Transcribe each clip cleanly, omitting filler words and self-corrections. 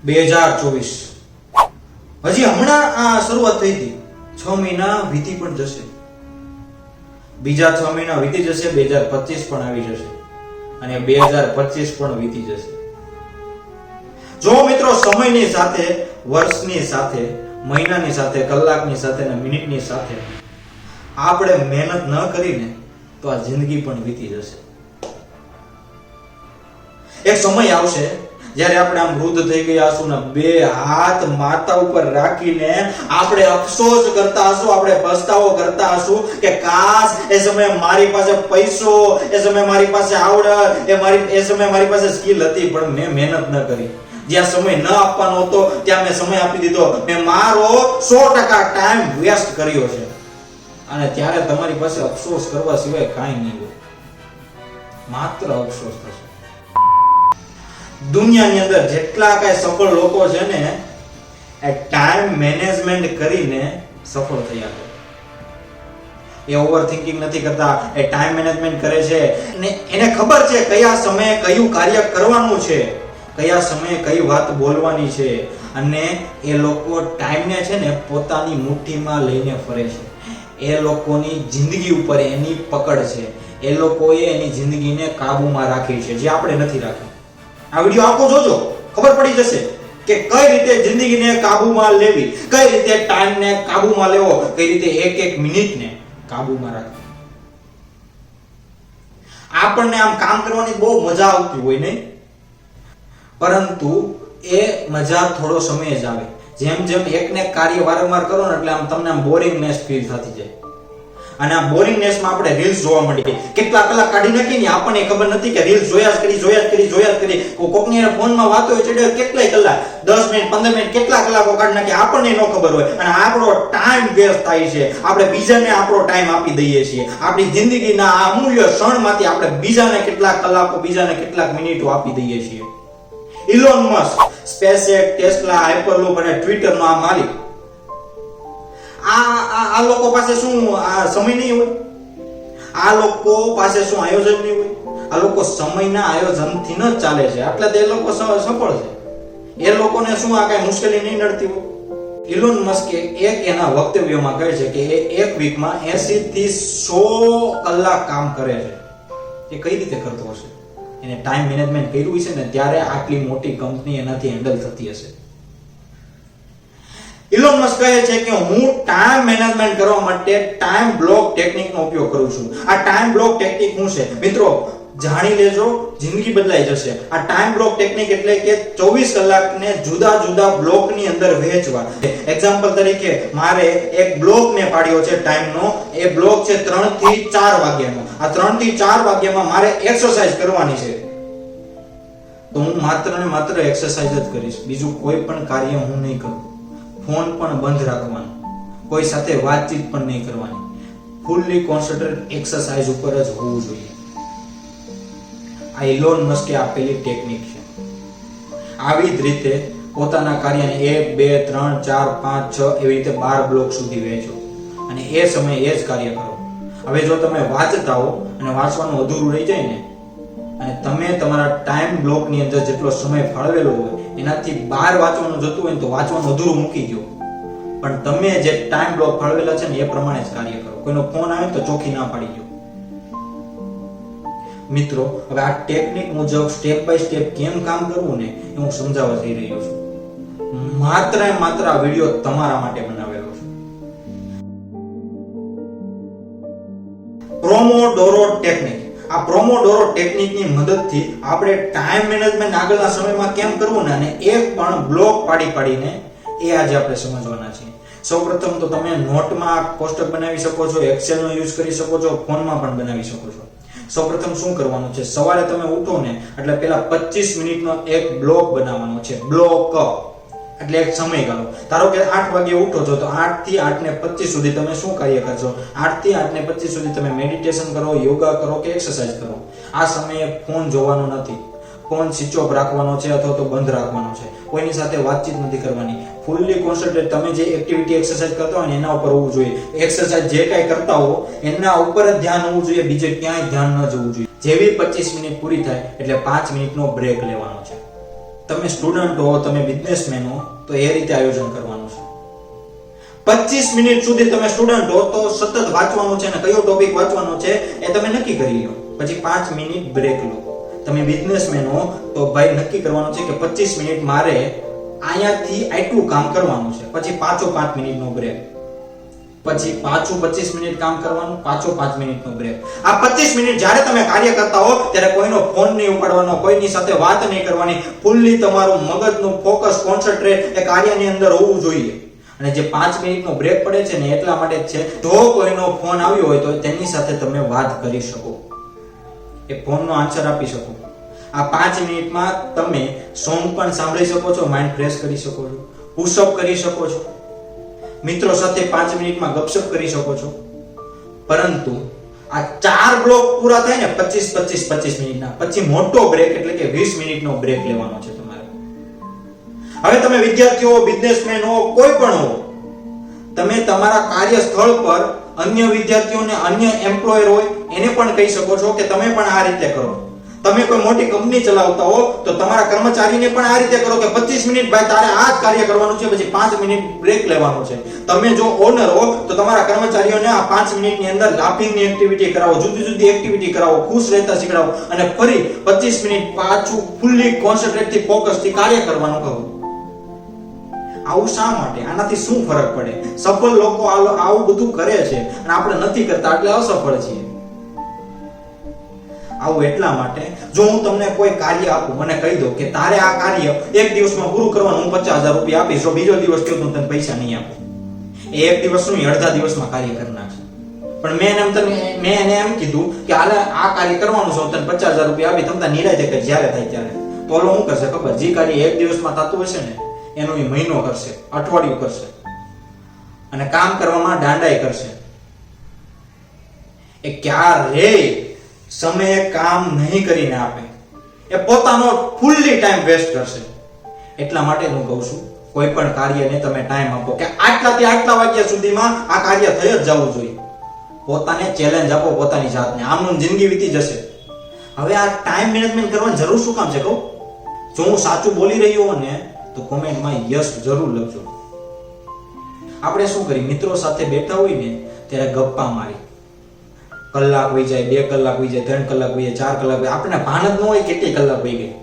2024 હજી હમણાં આ શરૂઆત થઈ હતી. 6 મહિના વીતી પણ જશે, બીજા 6 મહિના વીતી જશે, 2025 પણ આવી જશે અને 2025 પણ વીતી જશે. જો મિત્રો, સમયની સાથે, વર્ષની સાથે, મહિનાની સાથે, કલાકની સાથે અને મિનિટની સાથે આપણે મહેનત ન કરીને તો આ જિંદગી પણ વીતી જશે. એક સમય આવશે જ્યારે આપણે આમ વૃદ્ધ થઈ ગયા હશું ને બે હાથ માથા ઉપર રાખીને આપણે અફસોસ કરતા હશું, આપણે પસ્તાવો કરતા હશું કે કાશ એ સમયે મારી પાસે પૈસો, એ સમયે મારી પાસે આવડત, એ સમયે મારી પાસે સ્કિલ હતી, પણ મેં મહેનત ન કરી. જ્યાં સમય ન આપવાનો હતો ત્યાં મેં સમય આપી દીધો. મેં મારો 100% ટાઈમ વેસ્ટ કર્યો છે. અને ત્યારે તમારી પાસે અફસોસ કરવા સિવાય કાંઈ નહીં હોય, માત્ર અફસોસ થશે. દુનિયાની અંદર જેટલા કાંઈ સફળ લોકો છે ને, એ ટાઈમ મેનેજમેન્ટ કરીને સફળ થયા છે. એ ઓવરથિંકિંગ નથી કરતા, એ ટાઈમ મેનેજમેન્ટ કરે છે અને એને ખબર છે કયા સમયે કયું કાર્ય કરવાનું છે, કયા સમયે કઈ વાત બોલવાની છે. અને એ લોકો ટાઈમને છે ને પોતાની મુઠ્ઠીમાં લઈને ફરે છે. એ લોકોની જિંદગી ઉપર એની પકડ છે. એ લોકોએ એની જિંદગીને કાબૂમાં રાખી છે, જે આપણે નથી રાખી. આ વિડિયો આખો જોજો, ખબર પડી જશે કે કઈ રીતે જિંદગીને કાબૂમાં લેવી, કઈ રીતે ટાઈમને કાબૂમાં લેવો, કઈ રીતે એક એક મિનિટને કાબૂમાં રાખવી. આપણને આમ કામ કરવાની બહુ મજા આવતી હોય નહીં, પરંતુ એ મજા થોડો સમય જ આવે. જેમ જેમ એકને કાર્ય વારંવાર કરો ને એટલે આમ તમને આમ બોરિંગનેસ ફીલ થતી જાય. અને આ બોરિંગનેસમાં આપણે રીલ્સ જોવા મળી. કેટલા કલાક કાઢી નાખી ને આપણને ખબર નથી કે રીલ્સ જોયા જ કરી. કોકની ફોનમાં વાતો હોય છે કેટલાય કલાક, 10 મિનિટ 15 મિનિટ કેટલા કલાકો કાઢી નાખી આપણને ન ખબર હોય. અને આપણો ટાઈમ વેસ્ટ થાય છે. આપણે બીજાને આપણો ટાઈમ આપી દઈએ છીએ. આપણી જિંદગીના આ અમૂલ્ય ક્ષણમાંથી આપણે બીજાને કેટલાક કલાકો, બીજાને કેટલાક મિનિટો આપી દઈએ છીએ. ઇલોન મસ્ક, સ્પેસએક્સ, ટેસ્લા, હાઇપરલૂપ અને ટ્વિટરનો આ માલિક, આ લોકો પાસે શું આ સમય નહીં હોય? આ લોકો પાસે શું આયોજન નહીં હોય? આ લોકો સમયના આયોજનથી ન ચાલે છે, એટલે તે લોકો સફળ છે. એ લોકોને શું આ કઈ મુશ્કેલી નહીં નડતી હોય? ઇલોન મસ્કે એક એના વક્તવ્યમાં કહે છે કે એ એક વીકમાં 80 થી 100 કલાક કામ કરે છે. એ કઈ રીતે કરતો હશે? એને ટાઈમ મેનેજમેન્ટ કર્યું છે ને ત્યારે આટલી મોટી કંપની એનાથી હેન્ડલ થતી હશે. ઇલોન મસ્ક કહે છે કે હું ટાઈમ મેનેજમેન્ટ કરવા માટે ટાઈમ બ્લોક ટેકનિકનો ઉપયોગ કરું છું. આ ટાઈમ બ્લોક ટેકનિક શું છે મિત્રો? જાણી લેજો, જિંદગી બદલાઈ જશે. આ ટાઈમ બ્લોક ટેકનિક એટલે કે 24 કલાકને જુદા જુદા બ્લોકની અંદર વહેંચવા. એક્ઝામ્પલ તરીકે મારે એક બ્લોક મેં પાડ્યો છે ટાઈમનો. એ બ્લોક છે 3 થી 4 વાગ્યાનો. આ 3 થી 4 વાગ્યામાં મારે એક્સરસાઇઝ કરવાની છે, તો હું માત્ર ને માત્ર એક્સરસાઇઝ જ કરીશ. બીજું કોઈ પણ કાર્ય હું નહીં કરું. ફોન પણ બંધ રાખવાનો, કોઈ સાથે વાતચીત પણ નહીં કરવાની. ફૂલ્લી કોન્સન્ટ્રેટ એક્સરસાઇઝ ઉપર જ હોવું જોઈએ. આ ઇલોન મસ્કે આપેલી ટેકનિક છે. આવી જ રીતે પોતાના કાર્યને 1 2 3 4 5 6 એવી રીતે 12 બ્લોક સુધી વહેંચો અને એ સમયે એ જ કાર્ય કરો. હવે જો તમે વાંચતા હો અને વાંચવાનું અધૂરું રહી જાય ને, અને તમે તમારા ટાઈમ બ્લોકની અંદર જેટલો સમય ફાળવેલો હોય એનાથી બહાર વાંચવાનું જતું હોય તો વાંચવાનું અધૂરું મૂકી દો. પણ તમે જે ટાઈમ બ્લોક ફાળવેલા છે ને એ પ્રમાણે જ કાર્ય કરો. કોઈનો ફોન આવે તો ચોખી ના પાડી દો. મિત્રો, હવે આ ટેકનિક મુજબ સ્ટેપ બાય સ્ટેપ કેમ કામ કરવું ને એ હું સમજાવવા જઈ રહ્યો છું. માત્ર આ વિડિયો તમારા માટે બનાવેલો છે. પ્રોમોડોરો ટેકનિક. આ પ્રોમોડોરો ટેકનિકની મદદથી આપણે ટાઈમ મેનેજમેન્ટ આગળના સમયમાં કેમ કરવું ને અને એક પણ બ્લોક પાડીને એ આજે આપણે સમજવાના છીએ. સૌપ્રથમ તો તમે નોટમાં કોષ્ટક બનાવી શકો છો, એક્સેલનો યુઝ કરી શકો છો, ફોનમાં પણ બનાવી શકો છો. સૌપ્રથમ શું કરવાનું છે? સવારે તમે ઉઠો ને એટલે પહેલા 25 મિનિટનો એક બ્લોક બનાવવાનો છે. બ્લોક એટલે એક સમયગાળો. ધારો કે 8 વાગે ઉઠો છો તો 8 થી 8:25 સુધી તમે શું કાર્ય કરશો? 8 થી 8:25 સુધી તમે મેડિટેશન કરો, યોગા કરો કે એક્સરસાઇઝ કરો. આ સમયે ફોન જોવાનો નથી. ફોન સ્વિચ ઓફ રાખવાનો છે અથવા તો બંધ રાખવાનો છે. કોઈની સાથે વાતચીત નથી કરવાની. ફૂલ્લી કોન્સન્ટ્રેટ તમે જે એક્ટિવિટી એક્સરસાઇઝ કરતા હોય ને એના ઉપર હોવું જોઈએ. એક્સરસાઇઝ જે કાંઈ કરતા હો એના ઉપર જ ધ્યાન હોવું જોઈએ, બીજે ક્યાંય ધ્યાન ન જવું જોઈએ. જેવી 25 મિનિટ પૂરી થાય એટલે 5 મિનિટનો બ્રેક લેવાનો છે. તમે સ્ટુડન્ટ હો, તમે બિઝનેસમેન હો, તો એ રીતે આયોજન કરવાનું છે. 25 મિનિટ સુધી તમે સ્ટુડન્ટ હો તો સતત વાંચવાનું છે, ને કયો ટોપિક વાંચવાનો છે એ તમે નક્કી કરી લો. પછી 5 મિનિટ બ્રેક લો. તમે બિઝનેસમેન હો તો ભાઈ નક્કી કરવાનું છે કે 25 મિનિટ મારે અહીંયાથી આટલું કામ કરવાનું છે, પછી પાછો 5 મિનિટનો બ્રેક, પછી પાછું 25 મિનિટ કામ કરવાનું, પાછો 5 મિનિટનો બ્રેક. આ 25 મિનિટ જ્યારે તમે કાર્ય કરતા હો ત્યારે કોઈનો ફોન નહીં ઉપાડવાનો, કોઈની સાથે વાત નહીં કરવાની. ફૂલ્લી તમારું મગજનું ફોકસ, કોન્સન્ટ્રેટ એ કાર્યની અંદર હોવું જોઈએ. અને જે 5 મિનિટનો બ્રેક પડે છે ને એટલા માટે જ છે, જો કોઈનો ફોન આવ્યો હોય તો તેની સાથે તમે વાત કરી શકો, એ ફોનનો આન્સર આપી શકો. આ 5 મિનિટમાં તમે સોંગ પણ સાંભળી શકો છો, માઇન્ડ ફ્રેશ કરી શકો છો, પુશઅપ કરી શકો છો, મિત્રો સાથે 5 મિનિટમાં ગપશપ કરી શકો છો. પરંતુ આ 4 બ્લોક પૂરા થાય ને 25 મિનિટના, પછી મોટો બ્રેક એટલે કે 20 મિનિટનો બ્રેક લેવાનો છે તમારે. હવે તમે વિદ્યાર્થીઓ, બિઝનેસમેન હો, કોઈ પણ હો, તમે તમારા કાર્યસ્થળ પર અન્ય વિદ્યાર્થીઓને, અન્ય એમ્પ્લોયર હોય એને પણ કહી શકો છો કે તમે પણ આ રીતે કરો. તમે કોઈ મોટી કંપની ચલાવતા હો તો તમારા કર્મચારીને પણ આ રીતે કરો કે 25 મિનિટ ભાઈ તારે આ જ કાર્ય કરવાનું છે, પછી 5 મિનિટ બ્રેક લેવાનું છે. તમે જો ઓનર હો તો તમારા કર્મચારીઓને આ 5 મિનિટની અંદર લાફિંગની એક્ટિવિટી કરાવો, જુદી જુદી એક્ટિવિટી કરાવો, ખુશ રહેતા શીખડાવો, અને ફરી 25 મિનિટ પાછું ફૂલ્લી કોન્સન્ટ્રેટ થી ફોકસ થી કાર્ય કરવાનું કહો. આવું શા માટે? આનાથી શું ફરક પડે? સફળ લોકો આવું બધું કરે છે અને આપણે નથી કરતા એટલે અસફળ છીએ. આવું એટલા માટે, જો હું તમને કોઈ કાર્ય આપું, મને કહી દો કે તારે આ કાર્ય એક દિવસમાં પૂરું કરવાનું, હું 50,000 રૂપિયા આપીશ, જો બીજો દિવસ થયો તો તને પૈસા નહીં આપું. એ એક દિવસ નહીં, અડધા દિવસમાં કાર્ય કરનાર છે. પણ મેં એને એમ કીધું કે હાલે આ કાર્ય કરવાનું છે, હું તને 50,000 રૂપિયા આપી, તમને નિરાંતે કર જ્યારે થાય ત્યારે. તો ઓલો શું કરશે ખબર? જે કાર્ય એક દિવસમાં થતું હશે ને એનું એ મહિનો કરશે, અઠવાડિયું કરશે, અને કામ કરવામાં દાંડાઈ કરશે. એ ક્યારેય સમયે કામ નહીં કરીને આપે, એ પોતાનો ફૂલ્લી ટાઈમ વેસ્ટ કરશે. એટલા માટે હું કહું છું, કોઈ પણ કાર્યને તમે ટાઈમ આપો કે આટલાથી આટલા વાગ્યા સુધીમાં આ કાર્ય થઈ જ જવું જોઈએ. પોતાને ચેલેન્જ આપો, પોતાની જાતને. આમનું જિંદગી વીતી જશે. હવે આ ટાઈમ મેનેજમેન્ટ કરવાની જરૂર શું કામ છે કહું? જો હું સાચું બોલી રહ્યો હોઉં ને તો કોમેન્ટમાં યસ જરૂર લખજો. આપણે શું કરી, મિત્રો સાથે બેઠા હોય ને ત્યારે ગપ્પા મારી, કલાક વહી જાય, 2 કલાક વહી જાય, 3 કલાક વહી જાય, 4 કલાક વહી જાય, આપણને ભાન જ ન હોય કેટલી કલાક વહી ગઈ.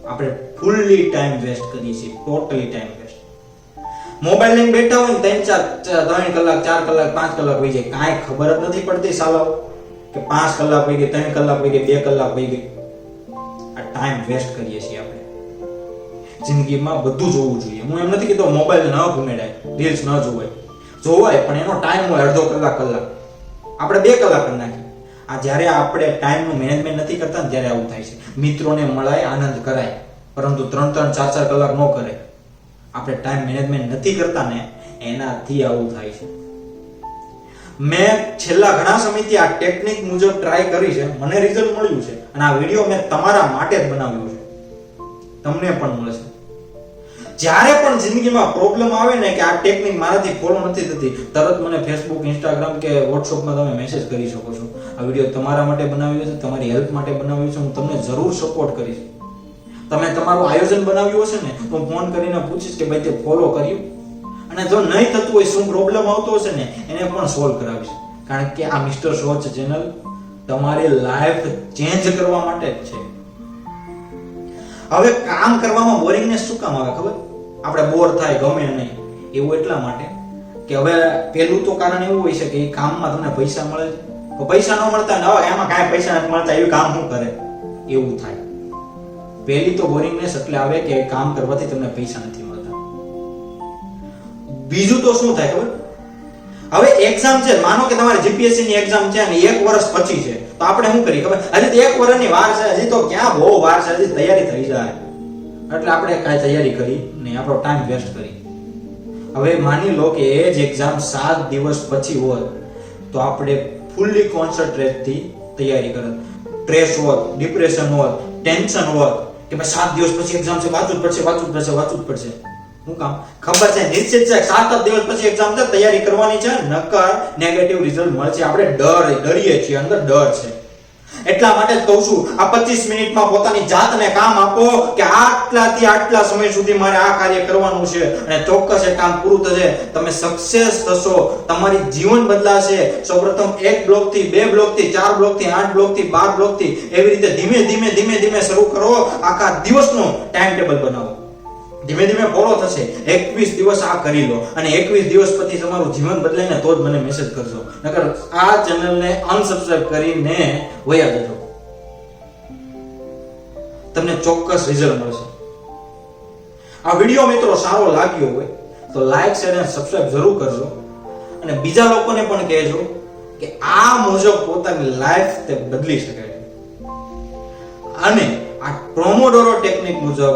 આપણે ફૂલ્લી ટાઈમ વેસ્ટ કરીએ છીએ, ટોટલી ટાઈમ વેસ્ટ. મોબાઈલ લઈને બેઠા હોય ને 3 કલાક, 4 કલાક, 5 કલાક વહી જાય, કાંઈ ખબર જ નથી પડતી સાલાઓ કે 5 કલાક વહી ગઈ, 3 કલાક વહી ગઈ, 2 કલાક વહી ગઈ. આ ટાઈમ વેસ્ટ કરીએ છીએ આપણે. જિંદગીમાં બધું જોવું જોઈએ. હું એમ નથી કહેતો મોબાઈલ ન ઘુમેડાય, રીલ્સ ન જોવાય, પણ એનો ટાઈમ હોય અડધો કલાક, કલાક. આપણે 2 કલાક કરી નાખીએ. આ જ્યારે આપણે ટાઈમનું મેનેજમેન્ટ નથી કરતા ને ત્યારે આવું થાય છે. મિત્રોને મળાય, આનંદ કરાય, પરંતુ 3-3, 4-4 કલાક ન કરે. આપણે ટાઈમ મેનેજમેન્ટ નથી કરતા ને એનાથી આવું થાય છે. મેં છેલ્લા ઘણા સમયથી આ ટેકનિક મુજબ ટ્રાય કરી છે, મને રિઝલ્ટ મળ્યું છે, અને આ વિડીયો મેં તમારા માટે જ બનાવ્યો છે, તમને પણ મળશે. જ્યારે પણ જિંદગીમાં પ્રોબ્લેમ આવે ને કે આ ટેકનિક મારાથી ફોલો નથી થતી, તરત મને ફેસબુક, ઇન્સ્ટાગ્રામ કે વોટ્સઅપમાં તમે મેસેજ કરી શકો છો. આ વિડીયો તમારા માટે બનાવ્યો છે, તમારી હેલ્પ માટે બનાવ્યો છે. હું તમને જરૂર સપોર્ટ કરીશ. તમે તમારું આયોજન બનાવ્યું હશે ને તો હું ફોન કરીને પૂછીશ કે ભાઈ તે ફોલો કર્યું, અને જો નહીં થતું હોય, શું પ્રોબ્લેમ આવતો હશે ને એને પણ સોલ્વ કરાવીશ. કારણ કે આ મિસ્ટર સોચ ચેનલ તમારી લાઈફ ચેન્જ કરવા માટે જ છે. હવે કામ કરવામાં બોરિંગનેસ શું કામ આવે ખબર? આપણે બોર થાય, ગમે નહીં એવું એટલા માટે કે હવે પહેલું તો કારણ એવું હોય છે કે એ કામમાં તમને પૈસા મળે છે, તો પૈસા ન મળતા ને હવે એમાં કાંઈ પૈસા નથી મળતા, એવું કામ શું કરે, એવું થાય. પહેલી તો બોરિંગનેસ એટલે આવે કે કામ કરવાથી તમને પૈસા નથી મળતા. બીજું તો શું થાય ખબર? હવે એક્ઝામ છે, માનો કે તમારે જીપીએસસી ની એક્ઝામ છે અને 1 વર્ષ પછી છે, તો આપણે શું કરીએ ખબર? હજી તો 1 વર્ષની વાર છે, હજી તો ક્યાં બહુ વાર છે, હજી તૈયારી થઈ જાય, એટલે આપણે કાંઈ તૈયારી કરી નહીં, આપણો ટાઈમ વેસ્ટ કરી. હવે માની લો કે એ જ એક્ઝામ 7 દિવસ પછી હોત તો આપણે ફૂલ્લી કોન્સન્ટ્રેટ થી તૈયારી કરત. સ્ટ્રેસ હોત, ડિપ્રેશન હોત, ટેન્શન હોત કે ભાઈ 7 દિવસ પછી એક્ઝામ છે, વાંચવું જ પડશે. શું કામ? ખબર છે, નિશ્ચિત છે 7 દિવસ પછી એક્ઝામ છે, તૈયારી કરવાની છે, નકર નેગેટિવ રિઝલ્ટ મળશે. આપણે ડરીએ છીએ, અંદર ડર છે. એટલા માટે જ કહું છું, આ 25 મિનિટમાં પોતાની જાતને કામ આપો કે આટલાથી આટલા સમય સુધી મારે આ કાર્ય કરવાનું છે, અને ચોક્કસ એ કામ પૂરું થશે. તમે સક્સેસ થશો, તમારી જીવન બદલાશે. સૌપ્રથમ 1 બ્લોક થી 2 બ્લોક થી 4 બ્લોક થી 8 બ્લોક થી 12 બ્લોક થી એવી રીતે ધીમે ધીમે શરૂ કરો. આખા દિવસનો ટાઈમ ટેબલ બનાવો. ધીમે ધીમે ફોલો થશે. 21 દિવસ આ કરી લો, અને 21 દિવસ પછી તમારું જીવન બદલાય ને તો જ મને મેસેજ કરજો, નકર આ ચેનલને અનસબસ્ક્રાઇબ કરીને વયા જજો. તમને ચોક્કસ રિઝલ્ટ મળશે. આ વિડિયો મિત્રો સારો લાગ્યો હોય તો લાઈક, શેર અને સબસ્ક્રાઇબ જરૂર કરજો, અને બીજા લોકોને પણ કહેજો કે આ મુજબ પોતાની લાઈફ તે બદલી શકે છે. અને આ પ્રોમોડોરો ટેકનિક મુજબ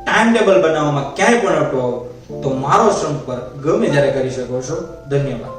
ટાઈમ ટેબલ બનાવવામાં ક્યાંય પણ અટવાવ તો મારો સંપર્ક ગમે ત્યારે કરી શકો છો. ધન્યવાદ.